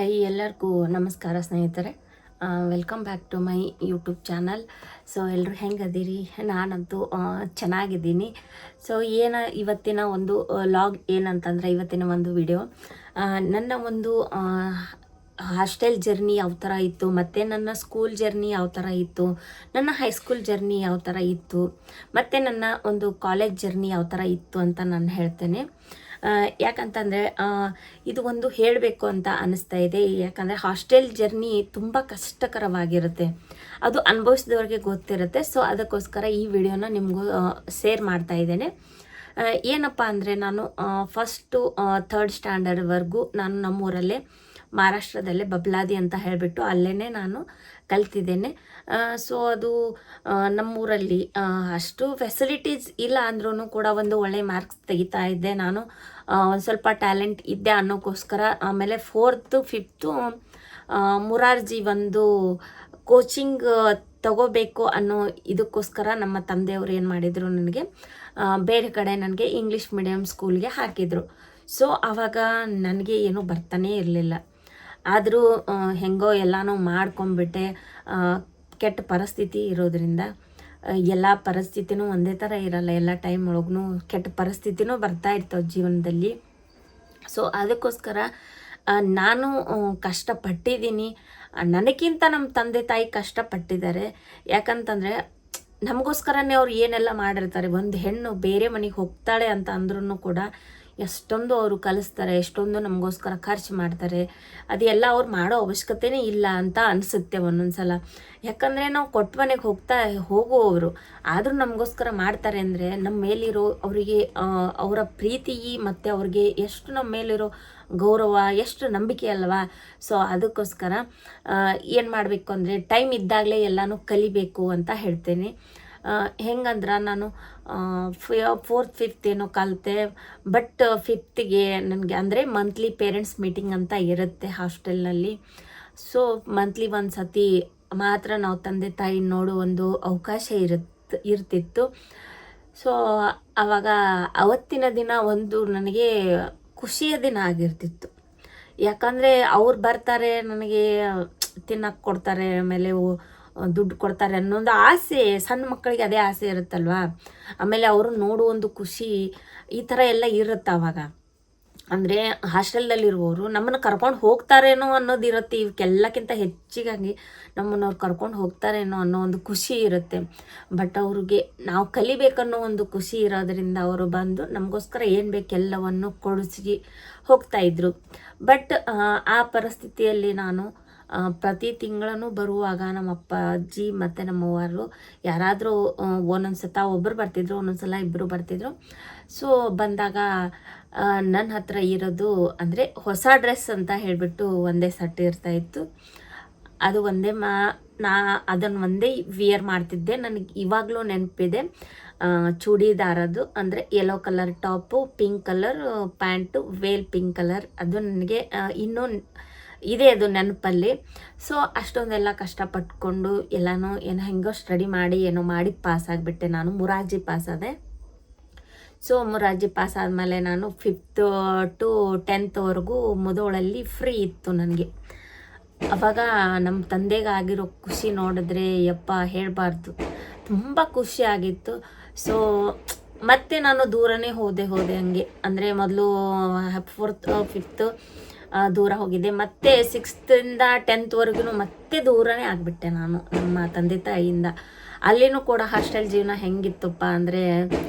ಎಲ್ಲರಿಗೂ ನಮಸ್ಕಾರ ಸ್ನೇಹಿತರೆ. Welcome back to my YouTube channel. So ಎಲ್ಲರೂ ಹೆಂಗದೀರಿ? ನಾನಂತೂ ಚೆನ್ನಾಗಿದ್ದೀನಿ. ಸೊ ಇವತ್ತಿನ ಒಂದು ಲಾಗ್ ಏನಂತಂದರೆ, ಇವತ್ತಿನ ಒಂದು ವಿಡಿಯೋ ನನ್ನ ಒಂದು ಹಾಸ್ಟೆಲ್ ಜರ್ನಿ ಯಾವ ಥರ ಇತ್ತು, ಮತ್ತು ನನ್ನ ಸ್ಕೂಲ್ ಜರ್ನಿ ಯಾವ ಥರ ಇತ್ತು, ನನ್ನ ಹೈಸ್ಕೂಲ್ ಜರ್ನಿ ಯಾವ ಥರ ಇತ್ತು, ಮತ್ತು ನನ್ನ ಒಂದು ಕಾಲೇಜ್ ಜರ್ನಿ ಯಾವ ಥರ ಇತ್ತು ಅಂತ ನಾನು ಹೇಳ್ತೇನೆ. ಯಾಕಂತಂದರೆ ಇದು ಒಂದು ಹೇಳಬೇಕು ಅಂತ ಅನ್ನಿಸ್ತಾ ಇದೆ. ಯಾಕಂದರೆ ಹಾಸ್ಟೆಲ್ ಜರ್ನಿ ತುಂಬ ಕಷ್ಟಕರವಾಗಿರುತ್ತೆ, ಅದು ಅನುಭವಿಸಿದವ್ರಿಗೆ ಗೊತ್ತಿರುತ್ತೆ. ಸೊ ಅದಕ್ಕೋಸ್ಕರ ಈ ವಿಡಿಯೋನ ನಿಮಗೂ ಶೇರ್ ಮಾಡ್ತಾ ಇದ್ದೇನೆ. ಏನಪ್ಪ ಅಂದರೆ, ನಾನು ಫಸ್ಟು 3rd ಸ್ಟ್ಯಾಂಡರ್ಡ್ವರೆಗೂ ನಾನು ನಮ್ಮೂರಲ್ಲೇ ಮಹಾರಾಷ್ಟ್ರದಲ್ಲೇ ಬಬ್ಲಾದಿ ಅಂತ ಹೇಳಿಬಿಟ್ಟು ಅಲ್ಲೇ ನಾನು ಕಲ್ತಿದ್ದೇನೆ. ಸೊ ಅದು ನಮ್ಮೂರಲ್ಲಿ ಅಷ್ಟು ಫೆಸಿಲಿಟೀಸ್ ಇಲ್ಲ ಅಂದ್ರೂ ಕೂಡ ಒಂದು ಒಳ್ಳೆ ಮಾರ್ಕ್ಸ್ ತೆಗಿತಾ ಇದ್ದೆ ನಾನು. ಒಂದು ಸ್ವಲ್ಪ ಟ್ಯಾಲೆಂಟ್ ಇದ್ದೆ ಅನ್ನೋಕ್ಕೋಸ್ಕರ ಆಮೇಲೆ 4th 5th ಮುರಾರ್ಜಿ ಒಂದು ಕೋಚಿಂಗ್ ತಗೋಬೇಕು ಅನ್ನೋ ಇದಕ್ಕೋಸ್ಕರ ನಮ್ಮ ತಂದೆಯವರು ಏನು ಮಾಡಿದರು, ನನಗೆ ಬೇರೆ ಕಡೆ ನನಗೆ ಇಂಗ್ಲೀಷ್ ಮೀಡಿಯಮ್ ಸ್ಕೂಲ್ಗೆ ಹಾಕಿದರು. ಸೊ ಆವಾಗ ನನಗೆ ಏನೂ ಬರ್ತಾನೇ ಇರಲಿಲ್ಲ. ಆದರೂ ಹೆಂಗೋ ಎಲ್ಲನೂ ಮಾಡ್ಕೊಂಬಿಟ್ಟೆ. ಕೆಟ್ಟ ಪರಿಸ್ಥಿತಿ ಇರೋದ್ರಿಂದ ಎಲ್ಲ ಪರಿಸ್ಥಿತಿನೂ ಒಂದೇ ಥರ ಇರಲ್ಲ, ಎಲ್ಲ ಟೈಮ್ ಒಳಗೂ ಕೆಟ್ಟ ಪರಿಸ್ಥಿತಿನೂ ಬರ್ತಾ ಇರ್ತವೆ ಜೀವನದಲ್ಲಿ. ಸೊ ಅದಕ್ಕೋಸ್ಕರ ನಾನು ಕಷ್ಟಪಟ್ಟಿದ್ದೀನಿ. ನನಗಿಂತ ನಮ್ಮ ತಂದೆ ತಾಯಿ ಕಷ್ಟಪಟ್ಟಿದ್ದಾರೆ. ಯಾಕಂತಂದರೆ ನಮಗೋಸ್ಕರನೇ ಅವ್ರು ಏನೆಲ್ಲ ಮಾಡಿರ್ತಾರೆ. ಒಂದು ಹೆಣ್ಣು ಬೇರೆ ಮನೆಗೆ ಹೋಗ್ತಾಳೆ ಅಂತ ಅಂದ್ರೂ ಕೂಡ ಎಷ್ಟೊಂದು ಅವರು ಕಲಿಸ್ತಾರೆ, ಎಷ್ಟೊಂದು ನಮಗೋಸ್ಕರ ಖರ್ಚು ಮಾಡ್ತಾರೆ. ಅದೆಲ್ಲ ಅವ್ರು ಮಾಡೋ ಅವಶ್ಯಕತೆನೇ ಇಲ್ಲ ಅಂತ ಅನಿಸುತ್ತೆ ಒಂದೊಂದು ಸಲ. ಯಾಕಂದರೆ ನಾವು ಕೊಟ್ಟ ಮನೆಗೆ ಹೋಗುವವರು ಆದರೂ ನಮಗೋಸ್ಕರ ಮಾಡ್ತಾರೆ ಅಂದರೆ ನಮ್ಮ ಮೇಲಿರೋ ಅವರಿಗೆ ಅವರ ಪ್ರೀತಿ ಮತ್ತು ಅವ್ರಿಗೆ ಎಷ್ಟು ನಮ್ಮ ಮೇಲಿರೋ ಗೌರವ, ಎಷ್ಟು ನಂಬಿಕೆ ಅಲ್ವಾ. ಸೊ ಅದಕ್ಕೋಸ್ಕರ ಏನು ಮಾಡಬೇಕು ಅಂದರೆ, ಟೈಮ್ ಇದ್ದಾಗಲೇ ಎಲ್ಲನೂ ಕಲಿಬೇಕು ಅಂತ ಹೇಳ್ತೇನೆ. ಹೆಂಗಂದ್ರೆ ನಾನು 4th 5th ಏನೋ ಕಲಿತೆ. ಬಟ್ 5th ನನಗೆ ಅಂದರೆ ಮಂತ್ಲಿ ಪೇರೆಂಟ್ಸ್ ಮೀಟಿಂಗ್ ಅಂತ ಇರುತ್ತೆ ಹಾಸ್ಟೆಲ್ನಲ್ಲಿ. ಸೊ ಮಂತ್ಲಿ ಒಂದು ಸತಿ ಮಾತ್ರ ನಾವು ತಂದೆ ತಾಯಿ ನೋಡೋ ಒಂದು ಅವಕಾಶ ಇರ್ತಿತ್ತು. ಸೊ ಆವಾಗ ಅವತ್ತಿನ ದಿನ ಒಂದು ನನಗೆ ಖುಷಿಯ ದಿನ ಆಗಿರ್ತಿತ್ತು. ಯಾಕಂದರೆ ಅವ್ರು ಬರ್ತಾರೆ, ನನಗೆ ತಿನ್ನಕ್ಕೆ ಕೊಡ್ತಾರೆ, ಆಮೇಲೆ ದುಡ್ಡು ಕೊಡ್ತಾರೆ ಅನ್ನೋದು ಆಸೆ. ಸಣ್ಣ ಮಕ್ಕಳಿಗೆ ಅದೇ ಆಸೆ ಇರುತ್ತಲ್ವ. ಆಮೇಲೆ ಅವರು ನೋಡುವ ಒಂದು ಖುಷಿ ಈ ಥರ ಎಲ್ಲ ಇರುತ್ತೆ. ಆವಾಗ ಅಂದರೆ ಹಾಸ್ಟೆಲ್ದಲ್ಲಿರುವವರು ನಮ್ಮನ್ನು ಕರ್ಕೊಂಡು ಹೋಗ್ತಾರೇನೋ ಅನ್ನೋದು ಇರುತ್ತೆ. ಇವಕ್ಕೆಲ್ಲಕ್ಕಿಂತ ಹೆಚ್ಚಿಗಾಗಿ ನಮ್ಮನ್ನು ಅವ್ರು ಕರ್ಕೊಂಡು ಹೋಗ್ತಾರೇನೋ ಅನ್ನೋ ಒಂದು ಖುಷಿ ಇರುತ್ತೆ. ಬಟ್ ಅವ್ರಿಗೆ ನಾವು ಕಲಿಬೇಕನ್ನೋ ಒಂದು ಖುಷಿ ಇರೋದರಿಂದ ಅವರು ಬಂದು ನಮಗೋಸ್ಕರ ಏನು ಬೇಕೆಲ್ಲವನ್ನು ಕೊಡಿಸಿ ಹೋಗ್ತಾಯಿದ್ರು. ಬಟ್ ಆ ಪರಿಸ್ಥಿತಿಯಲ್ಲಿ ನಾನು ಪ್ರತಿ ತಿಂಗಳೂ ಬರುವಾಗ ನಮ್ಮ ಅಪ್ಪಾಜಿ ಮತ್ತು ನಮ್ಮವರು ಯಾರಾದರೂ ಒಂದೊಂದು ಸಲ ಒಬ್ಬರು ಬರ್ತಿದ್ರು, ಒಂದೊಂದು ಸಲ ಇಬ್ಬರು ಬರ್ತಿದ್ರು. ಸೊ ಬಂದಾಗ ನನ್ನ ಹತ್ರ ಇರೋದು ಅಂದರೆ ಹೊಸ ಡ್ರೆಸ್ ಅಂತ ಹೇಳಿಬಿಟ್ಟು ಒಂದೇ ಸೆಟ್ ಇರ್ತಾಯಿತ್ತು. ಅದು ಒಂದೇ ಅದನ್ನು ಒಂದೇ ವಿಯರ್ ಮಾಡ್ತಿದ್ದೆ. ನನಗೆ ಇವಾಗಲೂ ನೆನಪಿದೆ. ಚೂಡಿದಾರದು ಅಂದರೆ yellow colour top, pink colour pant, veil pink colour, ಅದು ನನಗೆ ಇನ್ನೂ ಇದೆ, ಅದು ನೆನಪಲ್ಲಿ. ಸೊ ಅಷ್ಟೊಂದೆಲ್ಲ ಕಷ್ಟಪಟ್ಕೊಂಡು ಎಲ್ಲನೂ ಹೆಂಗೋ ಸ್ಟಡಿ ಮಾಡಿ ಮಾಡಿ ಪಾಸ್ ಆಗಿಬಿಟ್ಟೆ. ನಾನು ಮುರಾರ್ಜಿ ಪಾಸ್ ಆದೆ. ಸೊ ಮುರಾರ್ಜಿ ಪಾಸ್ ಆದಮೇಲೆ ನಾನು 5th to 10thವರೆಗೂ ಮುಧೋಳಲ್ಲಿ ಫ್ರೀ ಇತ್ತು ನನಗೆ. ಅವಾಗ ನಮ್ಮ ತಂದೆಗೆ ಆಗಿರೋ ಖುಷಿ ನೋಡಿದ್ರೆ ಯಪ್ಪ ಹೇಳಬಾರ್ದು, ತುಂಬ ಖುಷಿ ಆಗಿತ್ತು. ಸೊ ಮತ್ತೆ ನಾನು ದೂರನೇ ಹೋದೆ ಹಂಗೆ. ಅಂದರೆ ಮೊದಲು 4th 5th ದೂರ ಹೋಗಿದ್ದೆ, ಮತ್ತು 6th ಇಂದ 10thವರೆಗೂ ಮತ್ತೆ ದೂರನೇ ಆಗಿಬಿಟ್ಟೆ ನಾನು ನಮ್ಮ ತಂದೆ ತಾಯಿಯಿಂದ. ಅಲ್ಲಿನೂ ಕೂಡ ಹಾಸ್ಟೆಲ್ ಜೀವನ ಹೆಂಗಿತ್ತಪ್ಪ ಅಂದರೆ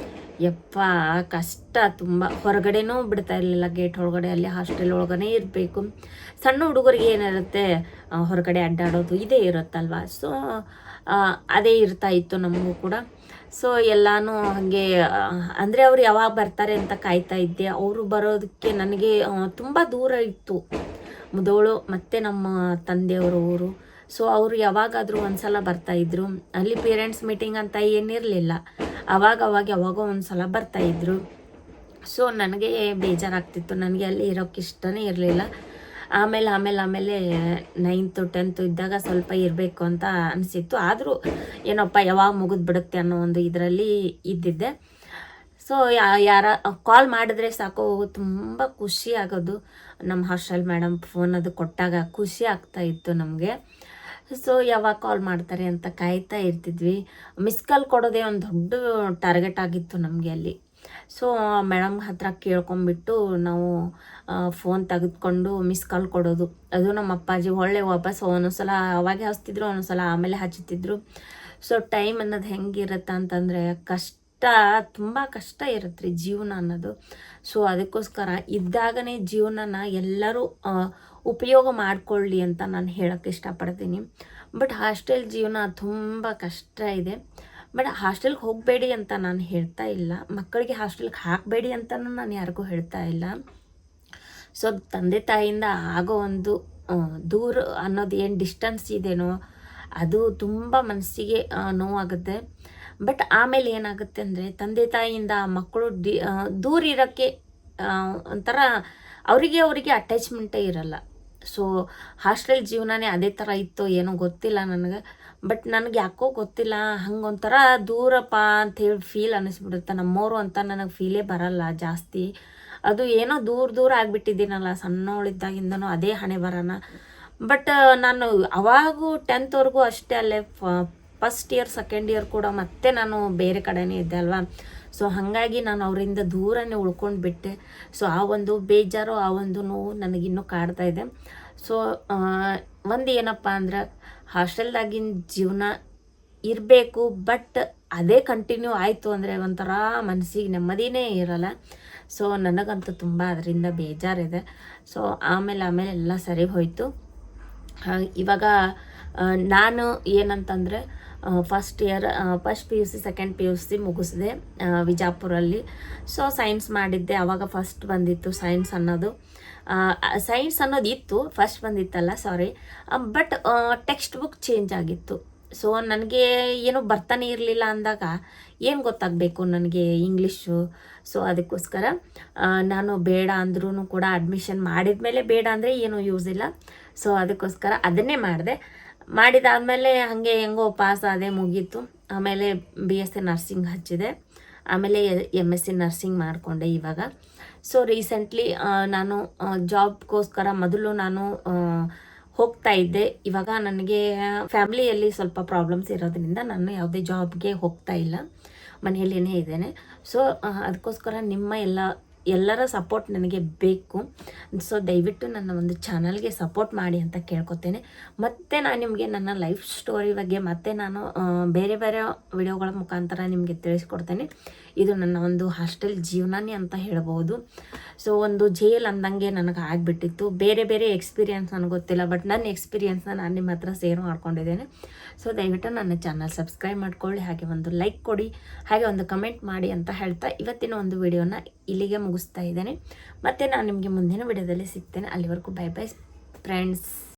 ಯಪ್ಪ ಕಷ್ಟ ತುಂಬ. ಹೊರಗಡೆನೂ ಬಿಡ್ತಾ ಇರಲಿಲ್ಲ, ಗೇಟ್ ಒಳಗಡೆ, ಅಲ್ಲಿ ಹಾಸ್ಟೆಲ್ ಒಳಗಡೆ ಇರಬೇಕು. ಸಣ್ಣ ಹುಡುಗರಿಗೆ ಏನಿರುತ್ತೆ, ಹೊರಗಡೆ ಅಡ್ಡಾಡೋದು ಇದೇ ಇರುತ್ತಲ್ವ. ಸೊ ಅದೇ ಇರ್ತಾ ಇತ್ತು ನಮಗೂ ಕೂಡ. ಸೊ ಎಲ್ಲನೂ ಹಾಗೆ ಅಂದರೆ ಅವ್ರು ಯಾವಾಗ ಬರ್ತಾರೆ ಅಂತ ಕಾಯ್ತಾ ಇದ್ದೆ. ಅವರು ಬರೋದಕ್ಕೆ ನನಗೆ ತುಂಬ ದೂರ ಇತ್ತು ಮುಧೋಳು ಮತ್ತು ನಮ್ಮ ತಂದೆಯವರು ಊರು. ಸೊ ಅವರು ಯಾವಾಗಾದರೂ ಒಂದು ಸಲ ಬರ್ತಾಯಿದ್ರು. ಅಲ್ಲಿ ಪೇರೆಂಟ್ಸ್ ಮೀಟಿಂಗ್ ಅಂತ ಏನಿರಲಿಲ್ಲ, ಯಾವಾಗೋ ಒಂದು ಸಲ ಬರ್ತಾಯಿದ್ರು. ಸೊ ನನಗೆ ಬೇಜಾರಾಗ್ತಿತ್ತು, ನನಗೆ ಅಲ್ಲಿ ಇರೋಕ್ಕೆ ಇಷ್ಟನೇ ಇರಲಿಲ್ಲ. ಆಮೇಲೆ 9th 10th ಇದ್ದಾಗ ಸ್ವಲ್ಪ ಇರಬೇಕು ಅಂತ ಅನಿಸಿತ್ತು. ಆದರೂ ಏನಪ್ಪ ಯಾವಾಗ ಮುಗಿದ್ಬಿಡುತ್ತೆ ಅನ್ನೋ ಒಂದು ಇದರಲ್ಲಿ ಇದ್ದಿದ್ದೆ. ಸೊ ಯಾರ ಕಾಲ್ ಮಾಡಿದ್ರೆ ಸಾಕು ತುಂಬ ಖುಷಿ ಆಗೋದು. ನಮ್ಮ ಹಾಸ್ಟೆಲ್ ಮೇಡಮ್ ಫೋನ್ ಅದು ಕೊಟ್ಟಾಗ ಖುಷಿ ಆಗ್ತಾ ಇತ್ತು ನಮಗೆ. ಸೊ ಯಾವಾಗ ಕಾಲ್ ಮಾಡ್ತಾರೆ ಅಂತ ಕಾಯ್ತಾ ಇರ್ತಿದ್ವಿ. ಮಿಸ್ ಕಾಲ್ ಕೊಡೋದೇ ಒಂದು ದೊಡ್ಡ ಟಾರ್ಗೆಟ್ ಆಗಿತ್ತು ನಮಗೆ ಅಲ್ಲಿ. ಸೊ ಮೇಡಮ್ ಹತ್ರ ಕೇಳ್ಕೊಂಬಿಟ್ಟು ನಾವು ಫೋನ್ ತೆಗೆದುಕೊಂಡು ಮಿಸ್ ಕಾಲ್ ಕೊಡೋದು. ಅದು ನಮ್ಮ ಅಪ್ಪಾಜಿ ಒಳ್ಳೆ ವಾಪಸ್ ಒಂದೊಂದ್ಸಲ ಅವಾಗೆ ಹಚ್ತಿದ್ರು, ಒಂದೊಂದ್ಸಲ ಆಮೇಲೆ ಹಚ್ಚುತ್ತಿದ್ರು. ಸೊ ಟೈಮ್ ಅನ್ನೋದು ಹೆಂಗಿರುತ್ತೆ ಅಂತಂದರೆ ತುಂಬ ಕಷ್ಟ ಇರುತ್ತೆ ರೀ ಜೀವನ ಅನ್ನೋದು. ಸೊ ಅದಕ್ಕೋಸ್ಕರ ಇದ್ದಾಗನೇ ಜೀವನನ ಎಲ್ಲರೂ ಉಪಯೋಗ ಮಾಡಿಕೊಳ್ಳಿ ಅಂತ ನಾನು ಹೇಳೋಕ್ಕೆ ಇಷ್ಟಪಡ್ತೀನಿ. ಬಟ್ ಹಾಸ್ಟೆಲ್ ಜೀವನ ತುಂಬ ಕಷ್ಟ ಇದೆ. ಬಟ್ ಹಾಸ್ಟೆಲ್ಗೆ ಹೋಗಬೇಡಿ ಅಂತ ನಾನು ಹೇಳ್ತಾ ಇಲ್ಲ, ಮಕ್ಕಳಿಗೆ ಹಾಸ್ಟೆಲ್ಗೆ ಹಾಕಬೇಡಿ ಅಂತಲೂ ನಾನು ಯಾರಿಗೂ ಹೇಳ್ತಾ ಇಲ್ಲ. ಸೊ ತಂದೆ ತಾಯಿಯಿಂದ ಆಗೋ ಒಂದು ದೂರ ಅನ್ನೋದು ಏನು ಡಿಸ್ಟೆನ್ಸ್ ಇದೆಯೋ ಅದು ತುಂಬ ಮನಸ್ಸಿಗೆ ನೋವಾಗುತ್ತೆ. ಬಟ್ ಆಮೇಲೆ ಏನಾಗುತ್ತೆ ಅಂದರೆ ತಂದೆ ತಾಯಿಯಿಂದ ಮಕ್ಕಳು ದೂರ ಇರೋಕ್ಕೆ ಒಂಥರ ಅವರಿಗೆ ಅಟ್ಯಾಚ್ಮೆಂಟೇ ಇರಲ್ಲ. ಸೊ ಹಾಸ್ಟೆಲ್ ಜೀವನನೇ ಅದೇ ಥರ ಇತ್ತು ಏನೋ ಗೊತ್ತಿಲ್ಲ ನನಗೆ. ಬಟ್ ನನಗೆ ಯಾಕೋ ಗೊತ್ತಿಲ್ಲ, ಹಂಗೊಂಥರ ದೂರಪ್ಪ ಅಂಥೇಳಿ ಫೀಲ್ ಅನ್ನಿಸ್ಬಿಡುತ್ತೆ. ನಮ್ಮವರು ಅಂತ ನನಗೆ ಫೀಲೇ ಬರಲ್ಲ ಜಾಸ್ತಿ. ಅದು ಏನೋ ದೂರ ಆಗಿಬಿಟ್ಟಿದ್ದೀನಲ್ಲ ಸಣ್ಣವಳಿದ್ದಾಗಿಂದನೂ ಅದೇ ಹಣೆ ಬರೋಣ. ಬಟ್ ನಾನು ಅವಾಗೂ 10th ಅಷ್ಟೇ ಅಲ್ಲೇ ಫಸ್ಟ್ ಇಯರ್ ಸೆಕೆಂಡ್ ಇಯರ್ ಕೂಡ ಮತ್ತೆ ನಾನು ಬೇರೆ ಕಡೆನೇ ಇದ್ದೆ ಅಲ್ವಾ. ಸೊ ಹಾಗಾಗಿ ನಾನು ಅವರಿಂದ ದೂರನೇ ಉಳ್ಕೊಂಡು ಬಿಟ್ಟೆ. ಸೊ ಆ ಒಂದು ಬೇಜಾರು, ಆ ಒಂದು ನೋವು ನನಗಿನ್ನೂ ಕಾಡ್ತಾ ಇದೆ. ಸೊ ಒಂದು ಏನಪ್ಪ ಅಂದ್ರೆ ಹಾಸ್ಟೆಲ್ದಾಗಿನ ಜೀವನ ಇರಬೇಕು, ಬಟ್ ಅದೇ ಕಂಟಿನ್ಯೂ ಆಯಿತು ಅಂದರೆ ಒಂಥರ ಮನಸ್ಸಿಗೆ ನೆಮ್ಮದಿನೇ ಇರಲ್ಲ. ಸೊ ನನಗಂತೂ ತುಂಬ ಅದರಿಂದ ಬೇಜಾರಿದೆ. ಸೊ ಆಮೇಲೆ ಎಲ್ಲ ಸರಿ ಹೋಯಿತು. ಇವಾಗ ನಾನು ಏನಂತಂದರೆ ಫಸ್ಟ್ PUC ಸೆಕೆಂಡ್ PUC ಮುಗಿಸಿದೆ ವಿಜಾಪುರಲ್ಲಿ. ಸೊ ಸೈನ್ಸ್ ಮಾಡಿದ್ದೆ. ಆವಾಗ ಫಸ್ಟ್ ಬಂದಿತ್ತು ಸೈನ್ಸ್ ಅನ್ನೋದು. ಸೈನ್ಸ್ ಅನ್ನೋದು ಇತ್ತು, ಫಸ್ಟ್ ಬಂದಿತ್ತಲ್ಲ ಸಾರಿ. ಬಟ್ ಟೆಕ್ಸ್ಟ್ ಬುಕ್ ಚೇಂಜ್ ಆಗಿತ್ತು. ಸೊ ನನಗೆ ಏನೂ ಬರ್ತಾನೆ ಇರಲಿಲ್ಲ ಅಂದಾಗ ಏನು ಗೊತ್ತಾಗಬೇಕು ನನಗೆ ಇಂಗ್ಲೀಷು. ಸೊ ಅದಕ್ಕೋಸ್ಕರ ನಾನು ಬೇಡ ಅಂದ್ರೂ ಕೂಡ ಅಡ್ಮಿಷನ್ ಮಾಡಿದ ಮೇಲೆ ಬೇಡ ಅಂದರೆ ಏನೂ ಯೂಸ್ ಇಲ್ಲ. ಸೊ ಅದಕ್ಕೋಸ್ಕರ ಅದನ್ನೇ ಮಾಡಿದಾದಮೇಲೆ ಹಾಗೆ ಹೆಂಗೋ ಪಾಸ್ ಆದೆ, ಮುಗೀತು. ಆಮೇಲೆ BSc ನರ್ಸಿಂಗ್ ಹಚ್ಚಿದೆ. ಆಮೇಲೆ MSc ನರ್ಸಿಂಗ್ ಮಾಡಿಕೊಂಡೆ ಇವಾಗ. ಸೊ ರೀಸೆಂಟ್ಲಿ ನಾನು ಜಾಬ್ಗೋಸ್ಕರ ಮೊದಲು ನಾನು ಹೋಗ್ತಾ ಇದ್ದೆ. ಇವಾಗ ನನಗೆ ಫ್ಯಾಮ್ಲಿಯಲ್ಲಿ ಸ್ವಲ್ಪ ಪ್ರಾಬ್ಲಮ್ಸ್ ಇರೋದ್ರಿಂದ ನಾನು ಯಾವುದೇ ಜಾಬ್ಗೆ ಹೋಗ್ತಾ ಇಲ್ಲ, ಮನೆಯಲ್ಲೇ ಇದ್ದೇನೆ. ಸೊ ಅದಕ್ಕೋಸ್ಕರ ನಿಮ್ಮ ಎಲ್ಲರ ಸಪೋರ್ಟ್ ನನಗೆ ಬೇಕು. ಸೊ ದಯವಿಟ್ಟು ನನ್ನ ಒಂದು ಚಾನಲ್ಗೆ ಸಪೋರ್ಟ್ ಮಾಡಿ ಅಂತ ಕೇಳ್ಕೊತೇನೆ. ಮತ್ತು ನಾನು ನಿಮಗೆ ನನ್ನ ಲೈಫ್ ಸ್ಟೋರಿ ಬಗ್ಗೆ ಮತ್ತೆ ನಾನು ಬೇರೆ ವಿಡಿಯೋಗಳ ಮುಖಾಂತರ ನಿಮಗೆ ತಿಳಿಸ್ಕೊಡ್ತೇನೆ. ಇದು ನನ್ನ ಒಂದು ಹಾಸ್ಟೆಲ್ ಜೀವನನೇ ಅಂತ ಹೇಳ್ಬೋದು. ಸೊ ಒಂದು ಜೈಲ್ ಅಂದಂಗೆ ನನಗೆ ಆಗಿಬಿಟ್ಟಿತ್ತು. ಬೇರೆ ಎಕ್ಸ್ಪೀರಿಯನ್ಸ್ ನನಗೆ ಗೊತ್ತಿಲ್ಲ, ಬಟ್ ನನ್ನ ಎಕ್ಸ್ಪೀರಿಯನ್ಸ್ನ ನಾನು ನಿಮ್ಮ ಹತ್ರ ಶೇರ್ ಮಾಡ್ಕೊಂಡಿದ್ದೇನೆ. ಸೊ ದಯವಿಟ್ಟು ನನ್ನ ಚಾನಲ್ ಸಬ್ಸ್ಕ್ರೈಬ್ ಮಾಡ್ಕೊಳ್ಳಿ, ಹಾಗೆ ಒಂದು ಲೈಕ್ ಕೊಡಿ, ಹಾಗೆ ಒಂದು ಕಮೆಂಟ್ ಮಾಡಿ ಅಂತ ಹೇಳ್ತಾ ಇವತ್ತಿನ ಒಂದು ವಿಡಿಯೋನ ಇಲ್ಲಿಗೆ ಮುಗಿಸ್ತಾ ಇದ್ದೇನೆ. ಮತ್ತು ನಾನು ನಿಮಗೆ ಮುಂದಿನ ವಿಡಿಯೋದಲ್ಲಿ ಸಿಗ್ತೇನೆ. ಅಲ್ಲಿವರೆಗೂ ಬೈ ಫ್ರೆಂಡ್ಸ್.